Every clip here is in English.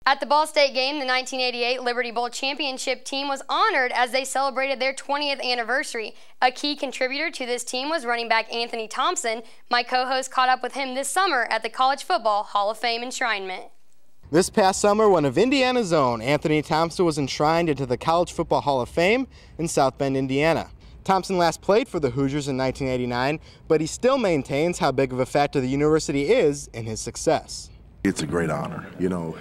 At the Ball State game, the 1988 Liberty Bowl championship team was honored as they celebrated their 20th anniversary. A key contributor to this team was running back Anthony Thompson. My co-host caught up with him this summer at the College Football Hall of Fame enshrinement. This past summer, one of Indiana's own, Anthony Thompson, was enshrined into the College Football Hall of Fame in South Bend, Indiana. Thompson last played for the Hoosiers in 1989, but he still maintains how big of a factor the university is in his success. It's a great honor. You know,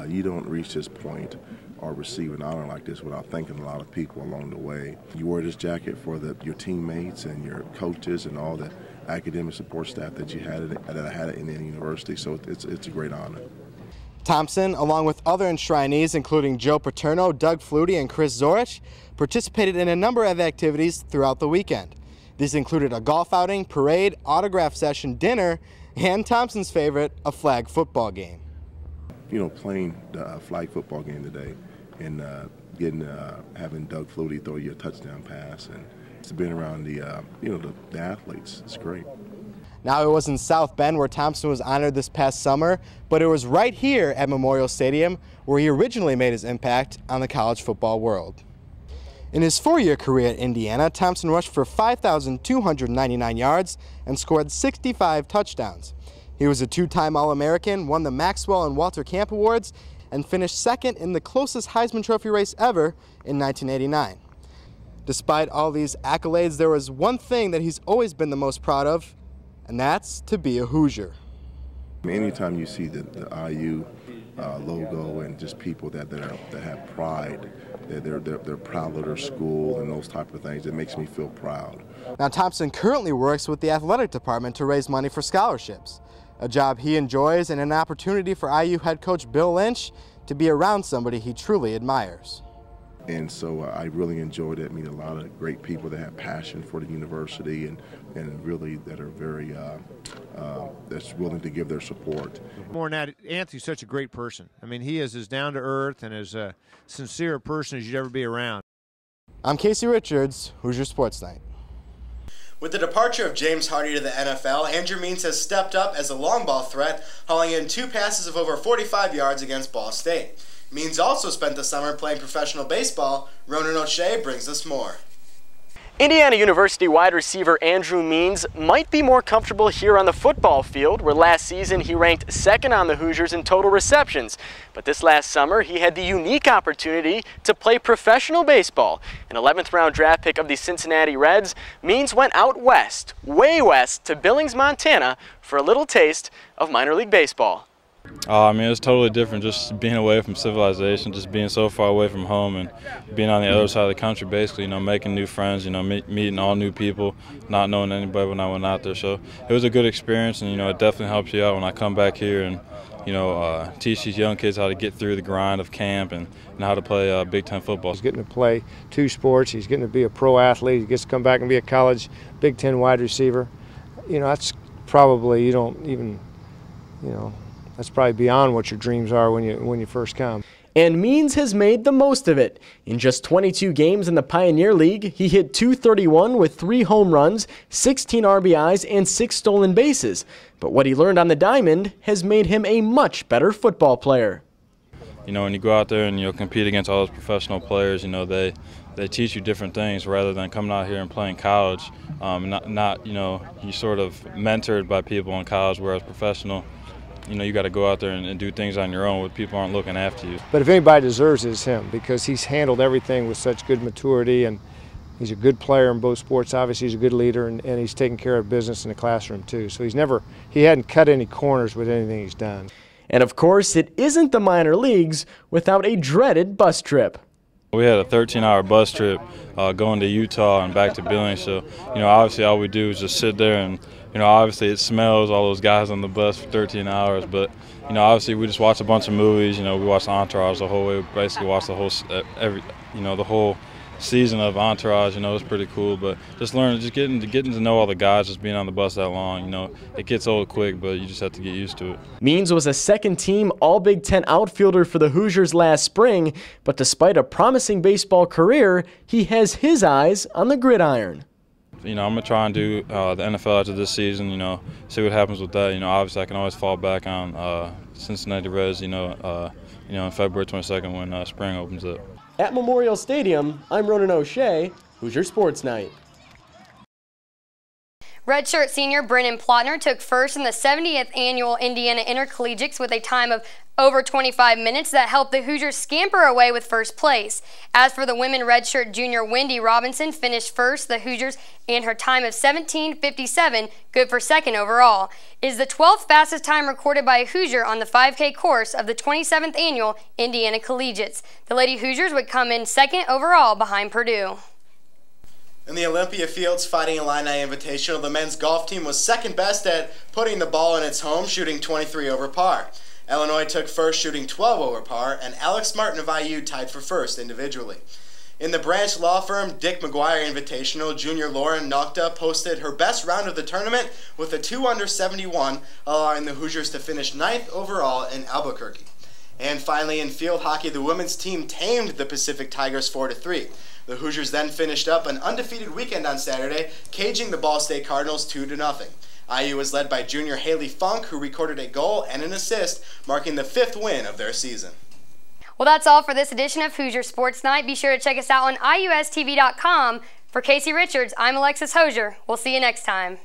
you don't reach this point or receive an honor like this without thanking a lot of people along the way. You wear this jacket for your teammates and your coaches and all the academic support staff that you had at Indiana University, so it's a great honor. Thompson, along with other enshrinees, including Joe Paterno, Doug Flutie, and Chris Zorich, participated in a number of activities throughout the weekend. These included a golf outing, parade, autograph session, dinner, and Thompson's favorite, a flag football game. You know, playing the flag football game today and having Doug Flutie throw you a touchdown pass and just being around the athletes, it's great. Now, it was in South Bend where Thompson was honored this past summer, but it was right here at Memorial Stadium where he originally made his impact on the college football world. In his four-year career at Indiana, Thompson rushed for 5,299 yards and scored 65 touchdowns. He was a two-time All-American, won the Maxwell and Walter Camp Awards, and finished second in the closest Heisman Trophy race ever in 1989. Despite all these accolades, there was one thing that he's always been the most proud of, and that's to be a Hoosier. Anytime you see the IU logo and just people that have pride, they're proud of their school and those type of things, it makes me feel proud. Now, Thompson currently works with the athletic department to raise money for scholarships, a job he enjoys and an opportunity for IU head coach Bill Lynch to be around somebody he truly admires. And so I really enjoyed it. I meet a lot of great people that have passion for the university and really that are very that's willing to give their support. More than that, Anthony's such a great person. I mean, he is as down to earth and as sincere a person as you'd ever be around. I'm Casey Richards, Hoosier Sports Night. With the departure of James Hardy to the NFL, Andrew Means has stepped up as a long ball threat, hauling in 2 passes of over 45 yards against Ball State. Means also spent the summer playing professional baseball. Ronan O'Shea brings us more. Indiana University wide receiver Andrew Means might be more comfortable here on the football field, where last season he ranked second on the Hoosiers in total receptions. But this last summer, he had the unique opportunity to play professional baseball. An 11th round draft pick of the Cincinnati Reds, Means went out west, way west, to Billings, Montana for a little taste of minor league baseball. I mean, it's totally different just being away from civilization, just being so far away from home and being on the other side of the country, basically, you know, making new friends, you know, meeting all new people, not knowing anybody when I went out there. So it was a good experience, and, you know, it definitely helps you out when I come back here and, you know, teach these young kids how to get through the grind of camp and how to play Big Ten football. He's getting to play 2 sports. He's getting to be a pro athlete. He gets to come back and be a college Big Ten wide receiver. You know, that's probably, you don't even, you know, that's probably beyond what your dreams are when you first come. And Means has made the most of it. In just 22 games in the Pioneer League, he hit .231 with 3 home runs, 16 RBIs, and 6 stolen bases. But what he learned on the diamond has made him a much better football player. You know, when you go out there and you'll compete against all those professional players, you know, they teach you different things rather than coming out here and playing college. Not you know, you're sort of mentored by people in college, whereas professional, you know, you got to go out there and do things on your own where people aren't looking after you. But if anybody deserves it, it's him, because he's handled everything with such good maturity, and he's a good player in both sports. Obviously, he's a good leader, and he's taking care of business in the classroom too. So he hadn't cut any corners with anything he's done. And of course, it isn't the minor leagues without a dreaded bus trip. We had a 13-hour bus trip going to Utah and back to Billings. So, you know, obviously all we do is just sit there and, you know, obviously it smells, all those guys on the bus for 13 hours. But, you know, obviously we just watch a bunch of movies. You know, we watched Entourage the whole way. We basically watched the whole, the whole season of Entourage. You know, it was pretty cool. But just getting to know all the guys, just being on the bus that long, you know, it gets old quick, but you just have to get used to it. Means was a second-team All-Big Ten outfielder for the Hoosiers last spring, but despite a promising baseball career, he has his eyes on the gridiron. You know, I'm going to try and do the NFL after this season, you know, see what happens with that. You know, obviously I can always fall back on Cincinnati Reds, you know, on February 22nd when spring opens up. At Memorial Stadium, I'm Ronan O'Shea, Hoosier Sports Night. Redshirt senior Brennan Plotner took first in the 70th annual Indiana Intercollegiates with a time of over 25 minutes that helped the Hoosiers scamper away with first place. As for the women, redshirt junior Wendy Robinson finished first, the Hoosiers, and her time of 17:57, good for second overall, is the 12th fastest time recorded by a Hoosier on the 5K course of the 27th annual Indiana Collegiates. The Lady Hoosiers would come in second overall behind Purdue. In the Olympia Fields Fighting Illini Invitational, the men's golf team was second best at putting the ball in its home, shooting 23 over par. Illinois took first, shooting 12 over par, and Alex Martin of IU tied for first individually. In the Branch Law Firm Dick McGuire Invitational, junior Lauren Nocta posted her best round of the tournament with a 2 under 71, allowing the Hoosiers to finish 9th overall in Albuquerque. And finally, in field hockey, the women's team tamed the Pacific Tigers 4-3. The Hoosiers then finished up an undefeated weekend on Saturday, caging the Ball State Cardinals 2-0. IU was led by junior Haley Funk, who recorded a goal and an assist, marking the 5th win of their season. Well, that's all for this edition of Hoosier Sports Night. Be sure to check us out on iustv.com. For Casey Richards, I'm Alexis Hozier. We'll see you next time.